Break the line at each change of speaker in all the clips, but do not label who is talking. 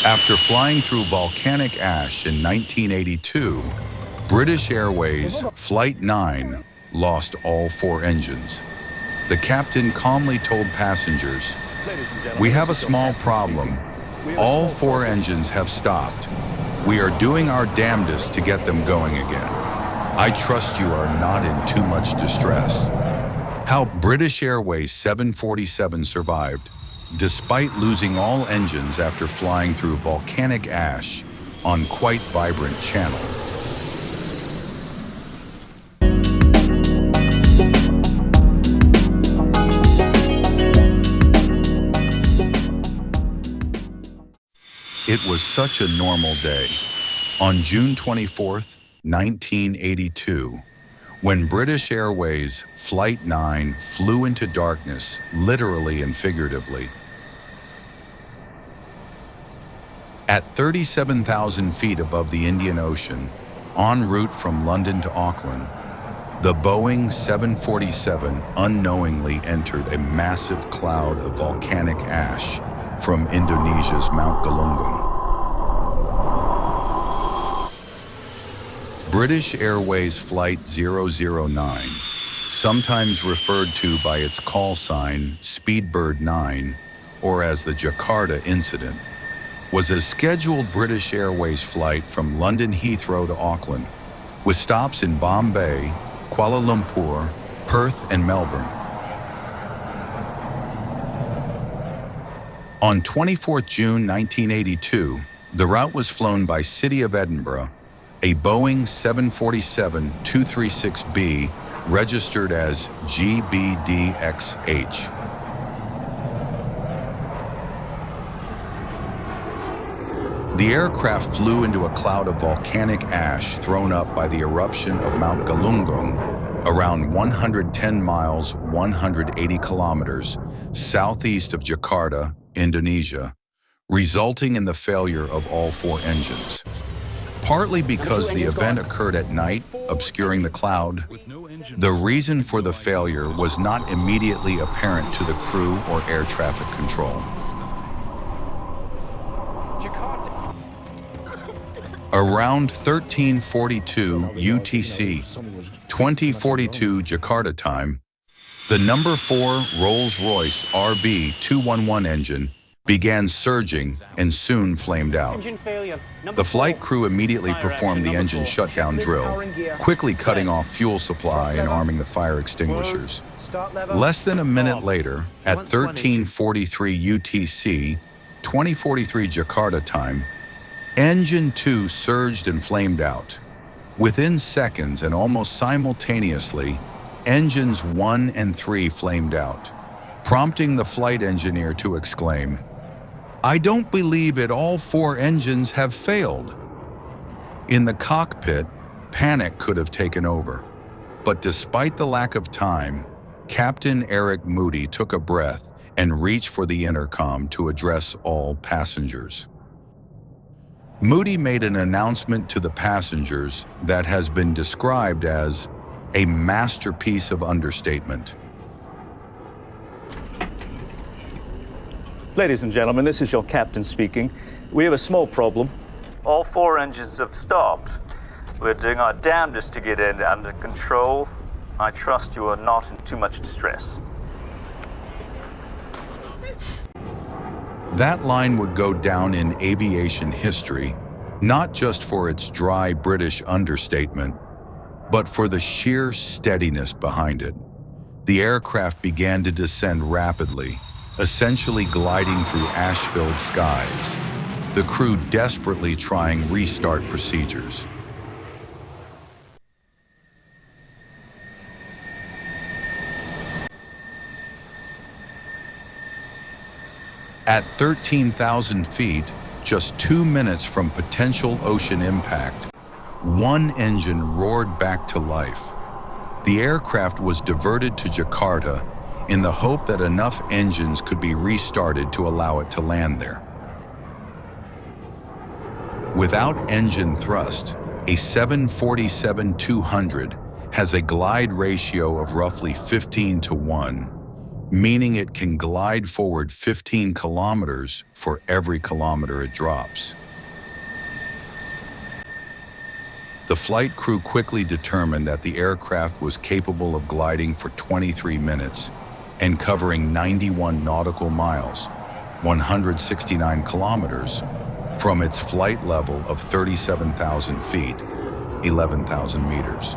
After flying through volcanic ash in 1982, British Airways Flight 9 lost all 4 engines. The captain calmly told passengers, "We have a small problem. All 4 engines have stopped. We are doing our damnedest to get them going again. I trust you are not in too much distress." How British Airways 747 survived, despite losing all engines after flying through volcanic ash on quite vibrant channel. It was such a normal day. On June 24th, 1982, when British Airways Flight 9 flew into darkness, literally and figuratively. At 37,000 feet above the Indian Ocean, en route from London to Auckland, the Boeing 747 unknowingly entered a massive cloud of volcanic ash from Indonesia's Mount Galunggung. British Airways Flight 009, sometimes referred to by its call sign Speedbird 9, or as the Jakarta incident, was a scheduled British Airways flight from London Heathrow to Auckland, with stops in Bombay, Kuala Lumpur, Perth, and Melbourne. On 24 June 1982, the route was flown by City of Edinburgh, a Boeing 747-236B registered as GBDXH. The aircraft flew into a cloud of volcanic ash thrown up by the eruption of Mount Galunggung, around 110 miles, 180 kilometers, southeast of Jakarta, Indonesia, resulting in the failure of all 4 engines. Partly because the event occurred at night, obscuring the cloud, the reason for the failure was not immediately apparent to the crew or air traffic control. Around 1342 UTC, 2042 Jakarta time, the number 4 Rolls-Royce RB211 engine began surging and soon flamed out. The flight crew immediately performed the engine shutdown drill, quickly cutting off fuel supply and arming the fire extinguishers. Less than a minute later, at 1343 UTC, 2043 Jakarta time, Engine 2 surged and flamed out. Within seconds and almost simultaneously, engines 1 and 3 flamed out, prompting the flight engineer to exclaim, "I don't believe it, all 4 engines have failed." In the cockpit, panic could have taken over. But despite the lack of time, Captain Moody took a breath and reached for the intercom to address all passengers. Moody made an announcement to the passengers that has been described as a masterpiece of understatement.
Ladies and gentlemen, this is your captain speaking. We have a small problem. All 4 engines have stopped. We're doing our damnedest to get it under control. I trust you are not in too much distress.
That line would go down in aviation history, not just for its dry British understatement, but for the sheer steadiness behind it. The aircraft began to descend rapidly, essentially gliding through ash-filled skies, the crew desperately trying restart procedures. At 13,000 feet, just 2 minutes from potential ocean impact, one engine roared back to life. The aircraft was diverted to Jakarta in the hope that enough engines could be restarted to allow it to land there. Without engine thrust, a 747-200 has a glide ratio of roughly 15 to 1, meaning it can glide forward 15 kilometers for every kilometer it drops. The flight crew quickly determined that the aircraft was capable of gliding for 23 minutes and covering 91 nautical miles, 169 kilometers, from its flight level of 37,000 feet, 11,000 meters.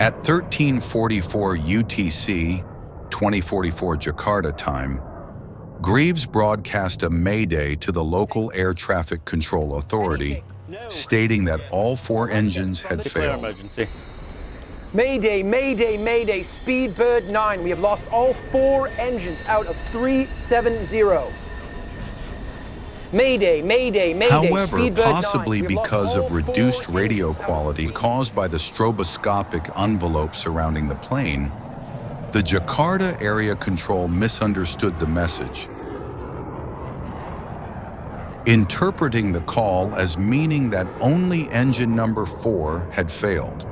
At 13:44 UTC, 2044 Jakarta time, Greaves broadcast a mayday to the local air traffic control authority, stating that all 4 engines had failed.
Mayday, mayday, mayday, Speedbird 9. We have lost all 4 engines out of 370. Mayday, mayday, mayday.
However,
Speedbird 9.
possibly because of reduced radio quality caused by the stroboscopic envelope surrounding the plane, the Jakarta area control misunderstood the message, interpreting the call as meaning that only engine number 4 had failed.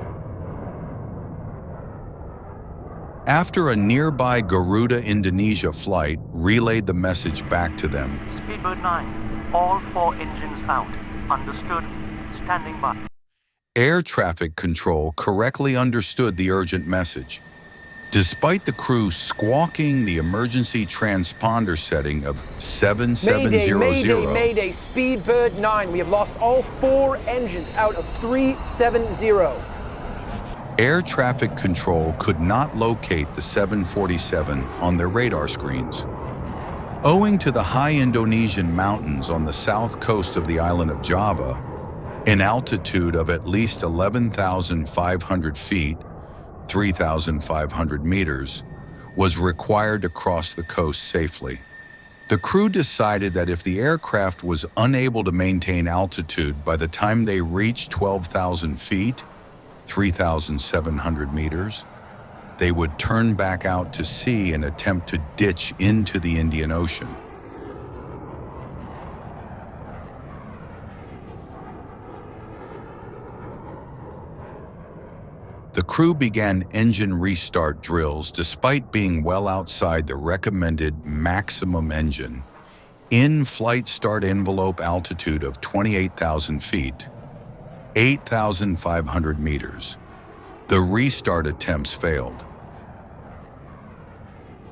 After a nearby Garuda, Indonesia flight relayed the message back to them,
Speedbird 9, all 4 engines out. Understood. Standing by.
air traffic control correctly understood the urgent message. Despite the crew squawking the emergency transponder setting of 7700,
Mayday, mayday, mayday, Speedbird 9. We have lost all 4 engines out of 370.
air traffic control could not locate the 747 on their radar screens. Owing to the high Indonesian mountains on the south coast of the island of Java, an altitude of at least 11,500 feet, 3,500 meters, was required to cross the coast safely. The crew decided that if the aircraft was unable to maintain altitude by the time they reached 12,000 feet, 3,700 meters, they would turn back out to sea and attempt to ditch into the Indian Ocean. The crew began engine restart drills despite being well outside the recommended maximum engine in-flight start envelope altitude of 28,000 feet, 8,500 meters. The restart attempts failed.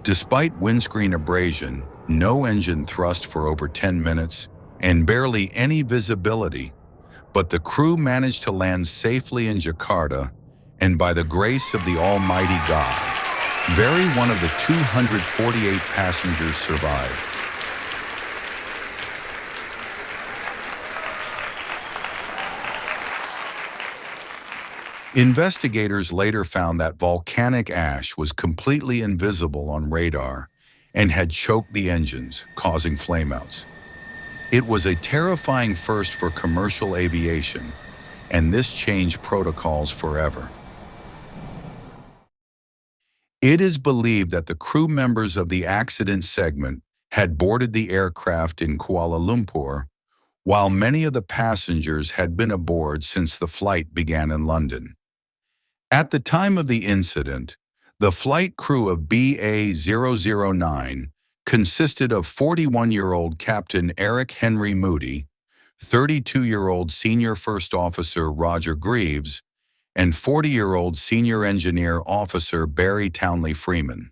Despite windscreen abrasion, no engine thrust for over 10 minutes, and barely any visibility, but the crew managed to land safely in Jakarta, and by the grace of the Almighty God, very one of the 248 passengers survived. Investigators later found that volcanic ash was completely invisible on radar and had choked the engines, causing flameouts. It was a terrifying first for commercial aviation, and this changed protocols forever. It is believed that the crew members of the accident segment had boarded the aircraft in Kuala Lumpur, while many of the passengers had been aboard since the flight began in London. At the time of the incident, the flight crew of BA-009 consisted of 41-year-old Captain Eric Henry Moody, 32-year-old Senior First Officer Roger Greaves, and 40-year-old Senior Engineer Officer Barry Townley Freeman.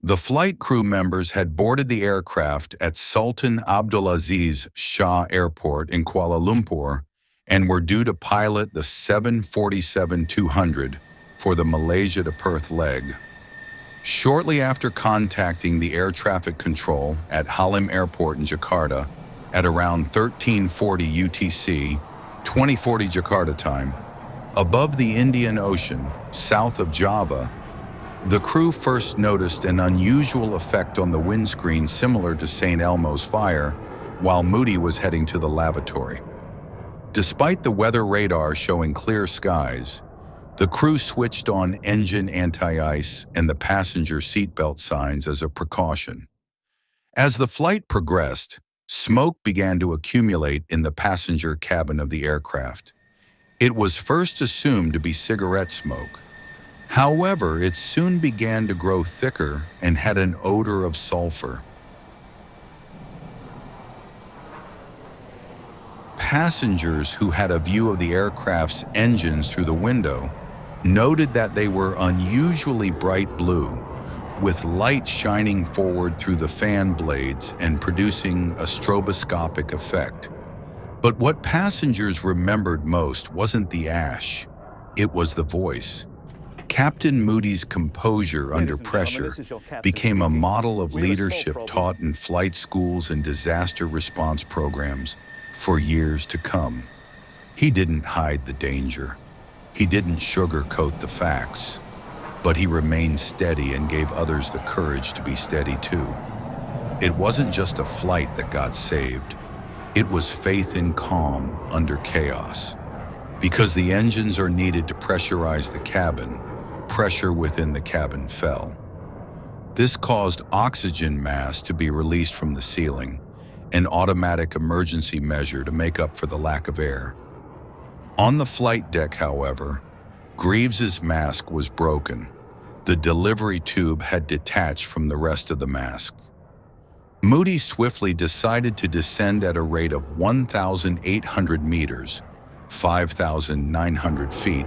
The flight crew members had boarded the aircraft at Sultan Abdulaziz Shah Airport in Kuala Lumpur and were due to pilot the 747-200 for the Malaysia to Perth leg. Shortly after contacting the air traffic control at Halim Airport in Jakarta at around 1340 UTC, 2040 Jakarta time, above the Indian Ocean, south of Java, the crew first noticed an unusual effect on the windscreen similar to St. Elmo's fire while Moody was heading to the lavatory. Despite the weather radar showing clear skies, the crew switched on engine anti-ice and the passenger seatbelt signs as a precaution. As the flight progressed, smoke began to accumulate in the passenger cabin of the aircraft, It was first assumed to be cigarette smoke. However, it soon began to grow thicker and had an odor of sulfur. Passengers who had a view of the aircraft's engines through the window noted that they were unusually bright blue, with light shining forward through the fan blades and producing a stroboscopic effect. But what passengers remembered most wasn't the ash, it was the voice. Captain Moody's composure under pressure became a model of leadership taught in flight schools and disaster response programs for years to come. He didn't hide the danger. He didn't sugarcoat the facts. But he remained steady and gave others the courage to be steady too. It wasn't just a flight that got saved. It was faith in calm under chaos. Because the engines are needed to pressurize the cabin, pressure within the cabin fell. This caused oxygen masks to be released from the ceiling, an automatic emergency measure to make up for the lack of air. On the flight deck, however, Greaves's mask was broken. The delivery tube had detached from the rest of the mask. Moody swiftly decided to descend at a rate of 1,800 meters, 5,900 feet,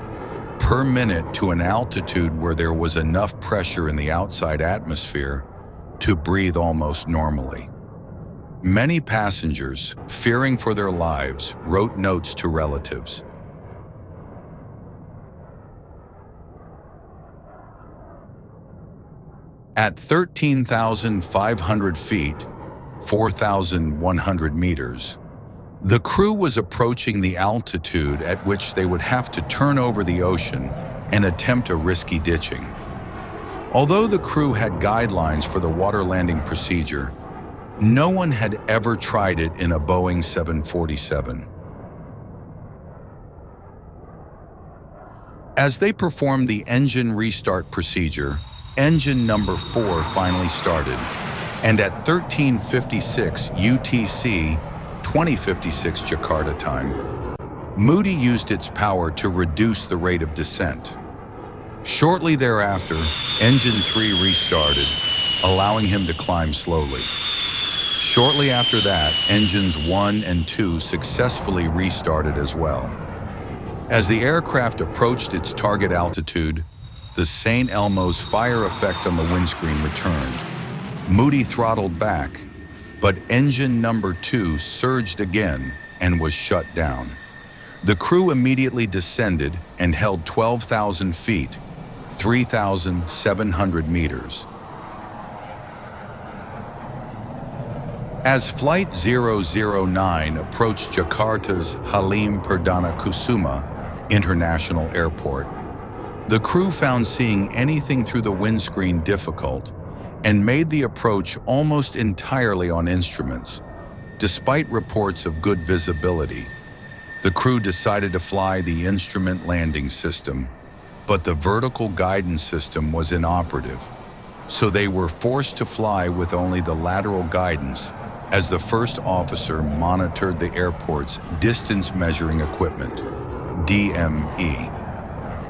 per minute to an altitude where there was enough pressure in the outside atmosphere to breathe almost normally. Many passengers, fearing for their lives, wrote notes to relatives. At 13,500 feet, 4,100 meters, the crew was approaching the altitude at which they would have to turn over the ocean and attempt a risky ditching. Although the crew had guidelines for the water landing procedure, no one had ever tried it in a Boeing 747. As they performed the engine restart procedure, engine number 4 finally started, and at 13:56 UTC, 20:56 Jakarta time, Moody used its power to reduce the rate of descent. Shortly thereafter, engine 3 restarted, allowing him to climb slowly. Shortly after that, engines 1 and 2 successfully restarted as well. As the aircraft approached its target altitude, the St. Elmo's fire effect on the windscreen returned. Moody throttled back, but engine number 2 surged again and was shut down. The crew immediately descended and held 12,000 feet, 3,700 meters. As Flight 009 approached Jakarta's Halim Perdana Kusuma International Airport, the crew found seeing anything through the windscreen difficult and made the approach almost entirely on instruments. Despite reports of good visibility, the crew decided to fly the instrument landing system, but the vertical guidance system was inoperative, so they were forced to fly with only the lateral guidance as the first officer monitored the airport's distance measuring equipment, DME.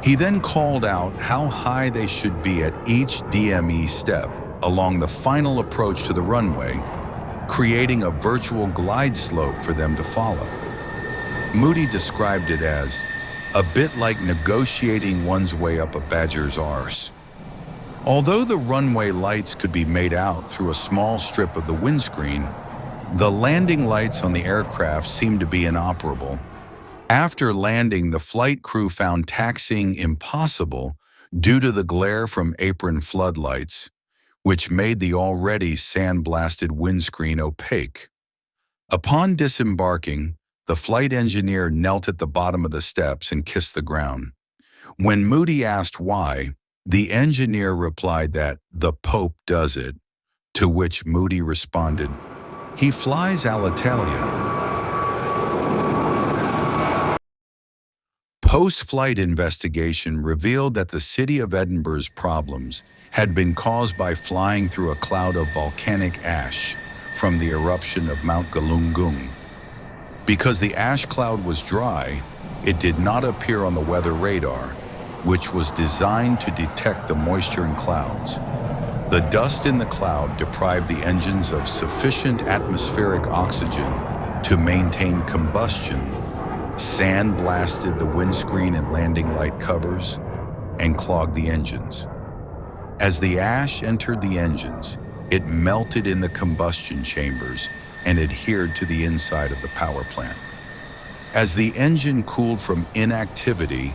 He then called out how high they should be at each DME step along the final approach to the runway, creating a virtual glide slope for them to follow. Moody described it as a bit like negotiating one's way up a badger's arse. Although the runway lights could be made out through a small strip of the windscreen, the landing lights on the aircraft seemed to be inoperable. After landing, the flight crew found taxiing impossible due to the glare from apron floodlights, which made the already sandblasted windscreen opaque. Upon disembarking, the flight engineer knelt at the bottom of the steps and kissed the ground. When Moody asked why, the engineer replied that the Pope does it, to which Moody responded, "He flies Alitalia." Post-flight investigation revealed that the city of Edinburgh's problems had been caused by flying through a cloud of volcanic ash from the eruption of Mount Galunggung. Because the ash cloud was dry, it did not appear on the weather radar, which was designed to detect the moisture in clouds. The dust in the cloud deprived the engines of sufficient atmospheric oxygen to maintain combustion, sand-blasted the windscreen and landing light covers, and clogged the engines. As the ash entered the engines, it melted in the combustion chambers and adhered to the inside of the power plant. As the engine cooled from inactivity,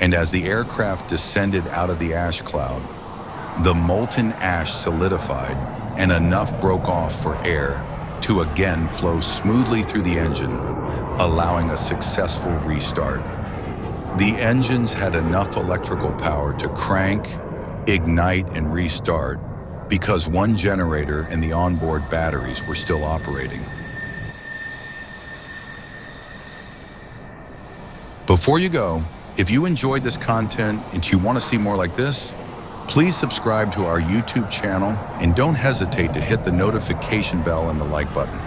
and as the aircraft descended out of the ash cloud, the molten ash solidified and enough broke off for air to again flow smoothly through the engine, allowing a successful restart. The engines had enough electrical power to crank, ignite, and restart because one generator and the onboard batteries were still operating. Before you go, if you enjoyed this content and you want to see more like this, please subscribe to our YouTube channel and don't hesitate to hit the notification bell and the like button.